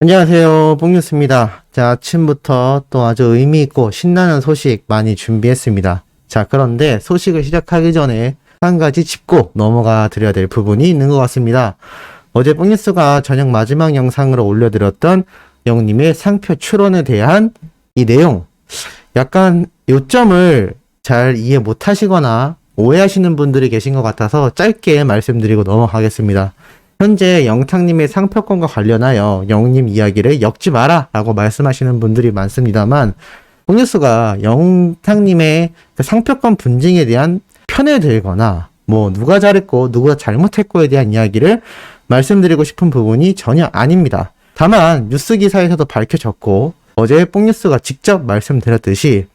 안녕하세요, 뽕뉴스입니다. 자, 아침부터 또 아주 의미있고 신나는 소식 많이 준비했습니다. 자, 그런데 소식을 시작하기 전에 한 가지 짚고 넘어가 드려야 될 부분이 있는 것 같습니다. 어제 뽕뉴스가 저녁 마지막 영상으로 올려드렸던 영님의 상표 출원에 대한 이 내용, 약간 요점을 잘 이해 못 하시거나 오해하시는 분들이 계신 것 같아서 짧게 말씀드리고 넘어가겠습니다. 현재 영탁님의 상표권과 관련하여 영님 이야기를 엮지 마라 라고 말씀하시는 분들이 많습니다만, 뽕뉴스가 영탁님의 그 상표권 분쟁에 대한 편을 들거나 누가 잘했고 누가 잘못했고에 대한 이야기를 말씀드리고 싶은 부분이 전혀 아닙니다. 다만 뉴스 기사에서도 밝혀졌고 어제 뽕뉴스가 직접 말씀드렸듯이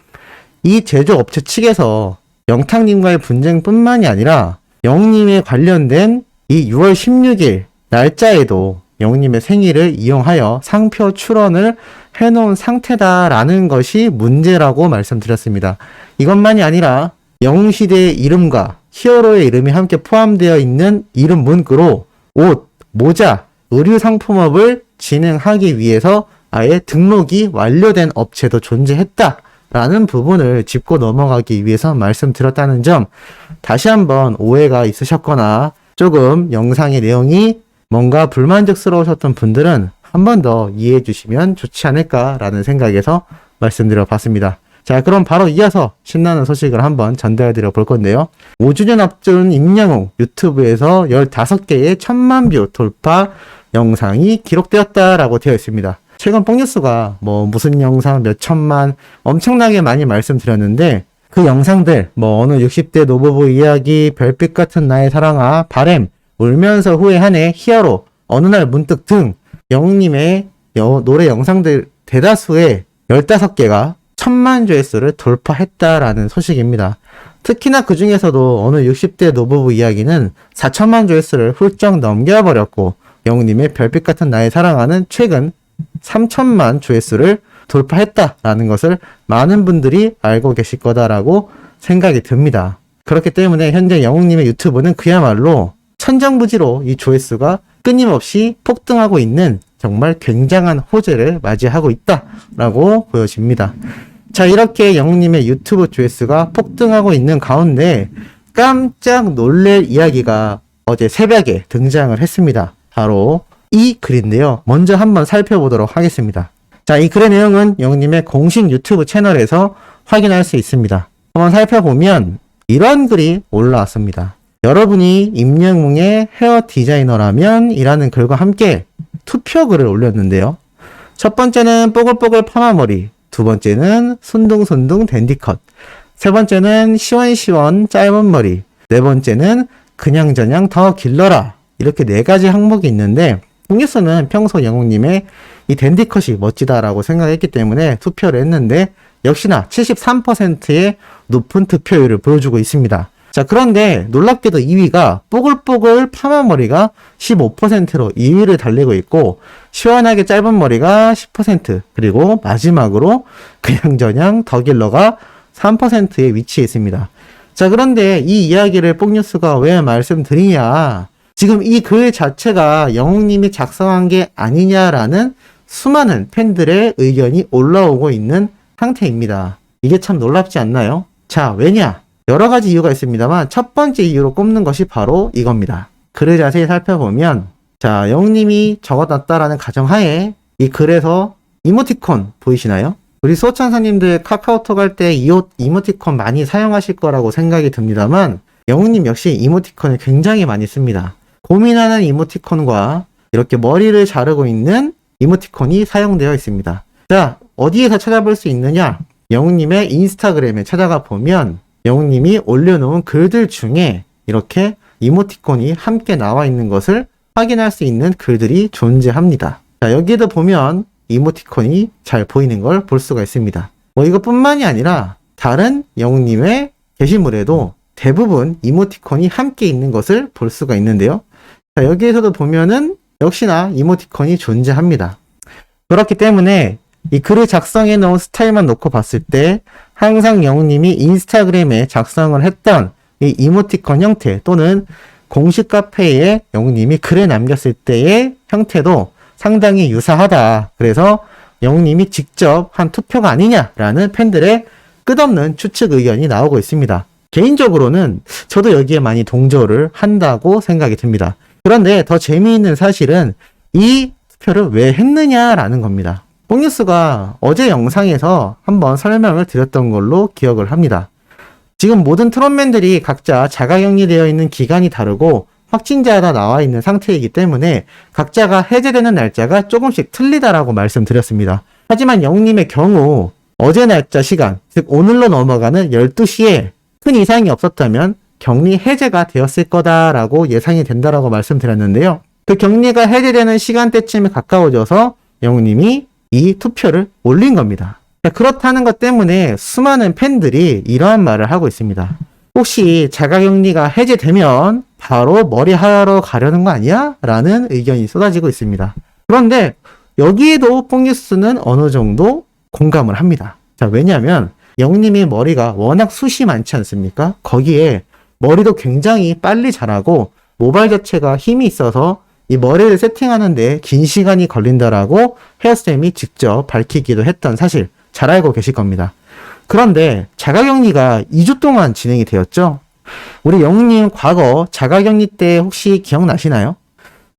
이 제조업체 측에서 영탁님과의 분쟁뿐만이 아니라 영님에 관련된 이 6월 16일 날짜에도 영님의 생일을 이용하여 상표 출원을 해놓은 상태다라는 것이 문제라고 말씀드렸습니다. 이것만이 아니라 영시대의 이름과 히어로의 이름이 함께 포함되어 있는 이름 문구로 옷, 모자, 의류 상품업을 진행하기 위해서 아예 등록이 완료된 업체도 존재했다라는 부분을 짚고 넘어가기 위해서 말씀드렸다는 점, 다시 한번 오해가 있으셨거나 조금 영상의 내용이 뭔가 불만족스러우셨던 분들은 한 번 더 이해해 주시면 좋지 않을까라는 생각에서 말씀드려 봤습니다. 자, 그럼 바로 이어서 신나는 소식을 한번 전달해 드려 볼 건데요. 5주년 앞둔 임영웅 유튜브에서 15개의 1000만 뷰 돌파 영상이 기록되었다라고 되어 있습니다. 최근 뽕뉴스가 무슨 영상 몇 천만 엄청나게 많이 말씀드렸는데, 그 영상들 어느 60대 노부부 이야기, 별빛 같은 나의 사랑아, 바램, 울면서 후회하네, 히어로, 어느 날 문득 등 영웅님의 노래 영상들 대다수의 15개가 1000만 조회수를 돌파했다라는 소식입니다. 특히나 그 중에서도 어느 60대 노부부 이야기는 4000만 조회수를 훌쩍 넘겨버렸고, 영웅님의 별빛 같은 나의 사랑아는 최근 3000만 조회수를 돌파했다라는 것을 많은 분들이 알고 계실 거다라고 생각이 듭니다. 그렇기 때문에 현재 영웅님의 유튜브는 그야말로 천정부지로 이 조회수가 끊임없이 폭등하고 있는 정말 굉장한 호재를 맞이하고 있다라고 보여집니다. 자, 이렇게 영웅님의 유튜브 조회수가 폭등하고 있는 가운데 깜짝 놀랄 이야기가 어제 새벽에 등장을 했습니다. 바로 이 글인데요. 먼저 한번 살펴보도록 하겠습니다. 자, 이 글의 내용은 영웅님의 공식 유튜브 채널에서 확인할 수 있습니다. 한번 살펴보면 이런 글이 올라왔습니다. 여러분이 임영웅의 헤어 디자이너라면 이라는 글과 함께 투표글을 올렸는데요. 첫 번째는 뽀글뽀글 파마머리, 두 번째는 순둥순둥 댄디컷, 세 번째는 시원시원 짧은 머리, 네 번째는 그냥저냥 더 길러라. 이렇게 4가지 항목이 있는데, 뽕뉴스는 평소 영웅님의 이 댄디컷이 멋지다라고 생각했기 때문에 투표를 했는데 역시나 73%의 높은 득표율을 보여주고 있습니다. 자, 그런데 놀랍게도 2위가 뽀글뽀글 파마머리가 15%로 2위를 달리고 있고, 시원하게 짧은 머리가 10%, 그리고 마지막으로 그냥저냥 더 길러가 3%에 위치해 있습니다. 자, 그런데 이 이야기를 뽕뉴스가 왜 말씀드리냐, 지금 이 글 자체가 영웅님이 작성한 게 아니냐라는 수많은 팬들의 의견이 올라오고 있는 상태입니다. 이게 참 놀랍지 않나요? 자, 왜냐? 여러 가지 이유가 있습니다만 첫 번째 이유로 꼽는 것이 바로 이겁니다. 글을 자세히 살펴보면, 자, 영웅님이 적어놨다라는 가정하에 이 글에서 이모티콘 보이시나요? 우리 수호천사님들 카카오톡 할 때 이모티콘 많이 사용하실 거라고 생각이 듭니다만 영웅님 역시 이모티콘을 굉장히 많이 씁니다. 고민하는 이모티콘과 이렇게 머리를 자르고 있는 이모티콘이 사용되어 있습니다. 자, 어디에서 찾아볼 수 있느냐? 영웅님의 인스타그램에 찾아가 보면 영웅님이 올려놓은 글들 중에 이렇게 이모티콘이 함께 나와 있는 것을 확인할 수 있는 글들이 존재합니다. 자, 여기에도 보면 이모티콘이 잘 보이는 걸 볼 수가 있습니다. 이것뿐만이 아니라 다른 영웅님의 게시물에도 대부분 이모티콘이 함께 있는 것을 볼 수가 있는데요. 자, 여기에서도 보면은 역시나 이모티콘이 존재합니다. 그렇기 때문에 이 글을 작성해 놓은 스타일만 놓고 봤을 때 항상 영웅님이 인스타그램에 작성을 했던 이 이모티콘 형태 또는 공식 카페에 영웅님이 글을 남겼을 때의 형태도 상당히 유사하다. 그래서 영웅님이 직접 한 투표가 아니냐라는 팬들의 끝없는 추측 의견이 나오고 있습니다. 개인적으로는 저도 여기에 많이 동조를 한다고 생각이 듭니다. 그런데 더 재미있는 사실은 이 투표를 왜 했느냐라는 겁니다. 뽕뉴스가 어제 영상에서 한번 설명을 드렸던 걸로 기억을 합니다. 지금 모든 트롯맨들이 각자 자가격리되어 있는 기간이 다르고 확진자가 나와 있는 상태이기 때문에 각자가 해제되는 날짜가 조금씩 틀리다라고 말씀드렸습니다. 하지만 영웅님의 경우 어제 날짜 시간, 즉 오늘로 넘어가는 12시에 큰 이상이 없었다면 격리 해제가 되었을 거다라고 예상이 된다라고 말씀드렸는데요. 그 격리가 해제되는 시간대쯤에 가까워져서 영웅님이 이 투표를 올린 겁니다. 그렇다는 것 때문에 수많은 팬들이 이러한 말을 하고 있습니다. 혹시 자가격리가 해제되면 바로 머리하러 가려는 거 아니야? 라는 의견이 쏟아지고 있습니다. 그런데 여기에도 뽕뉴스는 어느 정도 공감을 합니다. 자, 왜냐하면 영웅님의 머리가 워낙 숱이 많지 않습니까? 거기에 머리도 굉장히 빨리 자라고 모발 자체가 힘이 있어서 이 머리를 세팅하는데 긴 시간이 걸린다라고 헤어쌤이 직접 밝히기도 했던 사실 잘 알고 계실 겁니다. 그런데 자가격리가 2주 동안 진행이 되었죠. 우리 영웅님 과거 자가격리 때 혹시 기억나시나요?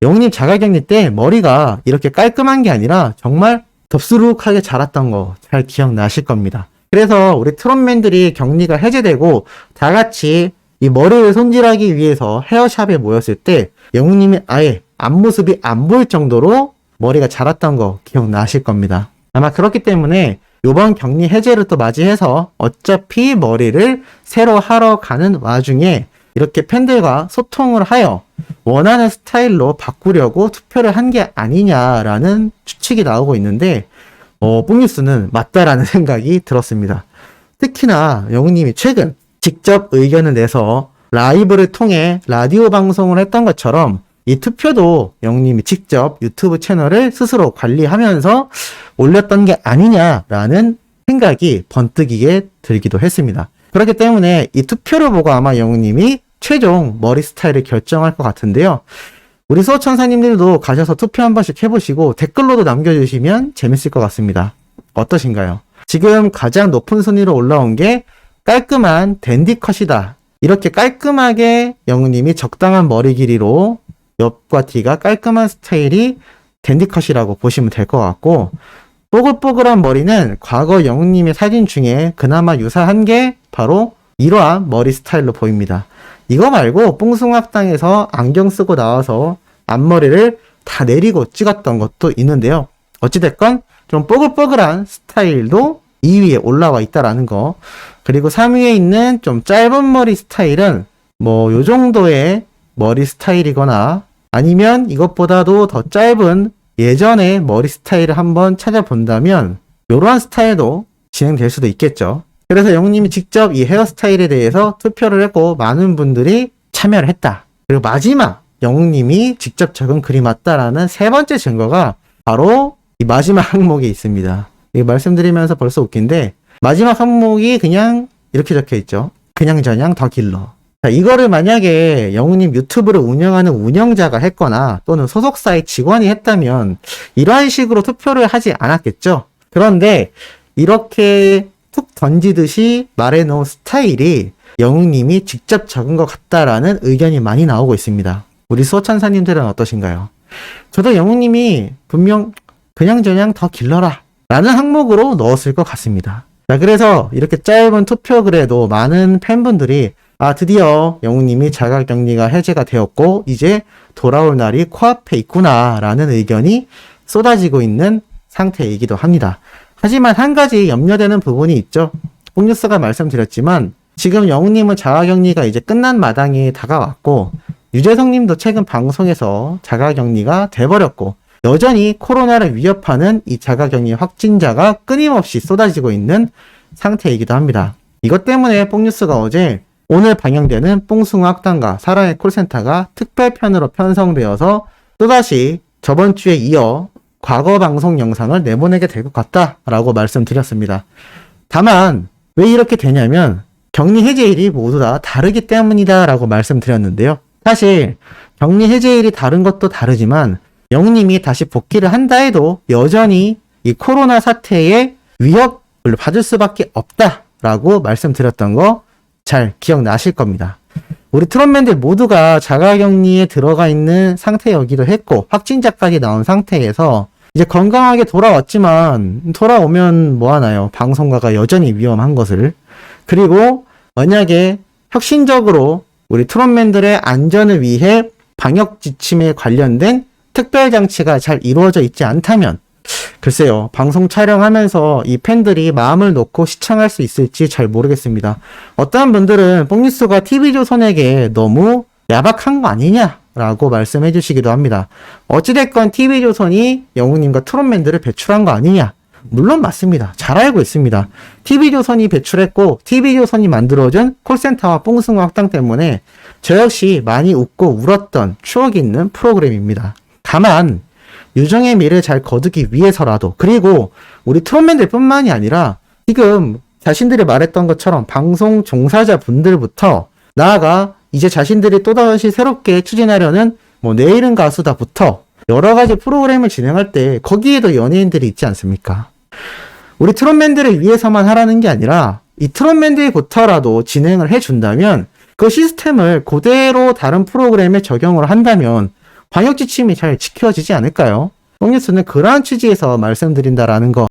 영웅님 자가격리 때 머리가 이렇게 깔끔한 게 아니라 정말 덥수룩하게 자랐던 거 잘 기억나실 겁니다. 그래서 우리 트롯맨들이 격리가 해제되고 다 같이 이 머리를 손질하기 위해서 헤어샵에 모였을 때 영웅님이 아예 앞모습이 안 보일 정도로 머리가 자랐던 거 기억나실 겁니다. 아마 그렇기 때문에 이번 격리 해제를 또 맞이해서 어차피 머리를 새로 하러 가는 와중에 이렇게 팬들과 소통을 하여 원하는 스타일로 바꾸려고 투표를 한 게 아니냐라는 추측이 나오고 있는데 뽕뉴스는 맞다라는 생각이 들었습니다. 특히나 영웅님이 최근 직접 의견을 내서 라이브를 통해 라디오 방송을 했던 것처럼 이 투표도 영웅님이 직접 유튜브 채널을 스스로 관리하면서 올렸던 게 아니냐라는 생각이 번뜩이게 들기도 했습니다. 그렇기 때문에 이 투표를 보고 아마 영웅님이 최종 머리 스타일을 결정할 것 같은데요. 우리 수호천사님들도 가셔서 투표 한 번씩 해보시고 댓글로도 남겨주시면 재밌을 것 같습니다. 어떠신가요? 지금 가장 높은 순위로 올라온 게 깔끔한 댄디 컷이다. 이렇게 깔끔하게 영웅님이 적당한 머리 길이로 옆과 뒤가 깔끔한 스타일이 댄디 컷이라고 보시면 될 것 같고, 뽀글뽀글한 머리는 과거 영웅님의 사진 중에 그나마 유사한 게 바로 이러한 머리 스타일로 보입니다. 이거 말고 뽕숭악당에서 안경 쓰고 나와서 앞머리를 다 내리고 찍었던 것도 있는데요. 어찌됐건 좀 뽀글뽀글한 스타일도 2위에 올라와 있다라는 거. 그리고 3위에 있는 좀 짧은 머리 스타일은 뭐 요 정도의 머리 스타일이거나 아니면 이것보다도 더 짧은 예전의 머리 스타일을 한번 찾아본다면 이러한 스타일도 진행될 수도 있겠죠. 그래서 영웅님이 직접 이 헤어스타일에 대해서 투표를 했고 많은 분들이 참여를 했다. 그리고 마지막 영웅님이 직접 적은 글이 맞다라는 세 번째 증거가 바로 이 마지막 항목에 있습니다. 이거 말씀드리면서 벌써 웃긴데 마지막 항목이 그냥 이렇게 적혀 있죠. 그냥저냥 더 길러. 자, 이거를 만약에 영웅님 유튜브를 운영하는 운영자가 했거나 또는 소속사의 직원이 했다면 이러한 식으로 투표를 하지 않았겠죠. 그런데 이렇게 툭 던지듯이 말해놓은 스타일이 영웅님이 직접 적은 것 같다라는 의견이 많이 나오고 있습니다. 우리 수호천사님들은 어떠신가요? 저도 영웅님이 분명 그냥저냥 더 길러라 라는 항목으로 넣었을 것 같습니다. 자, 그래서 이렇게 짧은 투표글에도 많은 팬분들이 드디어 영웅님이 자가격리가 해제가 되었고 이제 돌아올 날이 코앞에 있구나 라는 의견이 쏟아지고 있는 상태이기도 합니다. 하지만 한 가지 염려되는 부분이 있죠. 뽕뉴스가 말씀드렸지만 지금 영웅님은 자가격리가 이제 끝난 마당에 다가왔고 유재석님도 최근 방송에서 자가격리가 돼버렸고 여전히 코로나를 위협하는 이 자가격리 확진자가 끊임없이 쏟아지고 있는 상태이기도 합니다. 이것 때문에 뽕뉴스가 어제 오늘 방영되는 뽕숭아 학당과 사랑의 콜센터가 특별편으로 편성되어서 또다시 저번 주에 이어 과거 방송 영상을 내보내게 될 것 같다라고 말씀드렸습니다. 다만 왜 이렇게 되냐면 격리 해제일이 모두 다 다르기 때문이다 라고 말씀드렸는데요. 사실 격리 해제일이 다른 것도 다르지만 영웅님이 다시 복귀를 한다 해도 여전히 이 코로나 사태의 위협을 받을 수밖에 없다라고 말씀드렸던 거 잘 기억나실 겁니다. 우리 트롯맨들 모두가 자가격리에 들어가 있는 상태여기도 했고 확진자까지 나온 상태에서 이제 건강하게 돌아왔지만 돌아오면 뭐하나요? 방송가가 여전히 위험한 것을. 그리고 만약에 혁신적으로 우리 트롯맨들의 안전을 위해 방역 지침에 관련된 특별장치가 잘 이루어져 있지 않다면 글쎄요, 방송 촬영하면서 이 팬들이 마음을 놓고 시청할 수 있을지 잘 모르겠습니다. 어떠한 분들은 뽕뉴스가 TV조선에게 너무 야박한 거 아니냐라고 말씀해 주시기도 합니다. 어찌됐건 TV조선이 영웅님과 트롯맨들을 배출한 거 아니냐? 물론 맞습니다. 잘 알고 있습니다. TV조선이 배출했고 TV조선이 만들어준 콜센터와 뽕숭아 학당 때문에 저 역시 많이 웃고 울었던 추억이 있는 프로그램입니다. 다만 유정의 미래를 잘 거두기 위해서라도, 그리고 우리 트롯맨들 뿐만이 아니라 지금 자신들이 말했던 것처럼 방송 종사자 분들부터 나아가 이제 자신들이 또다시 새롭게 추진하려는 뭐 내일은 가수다부터 여러 가지 프로그램을 진행할 때 거기에도 연예인들이 있지 않습니까? 우리 트롯맨들을 위해서만 하라는 게 아니라 이 트롯맨들부터라도 진행을 해준다면 그 시스템을 그대로 다른 프로그램에 적용을 한다면 방역 지침이 잘 지켜지지 않을까요? 뽕뉴스는 그러한 취지에서 말씀드린다라는 거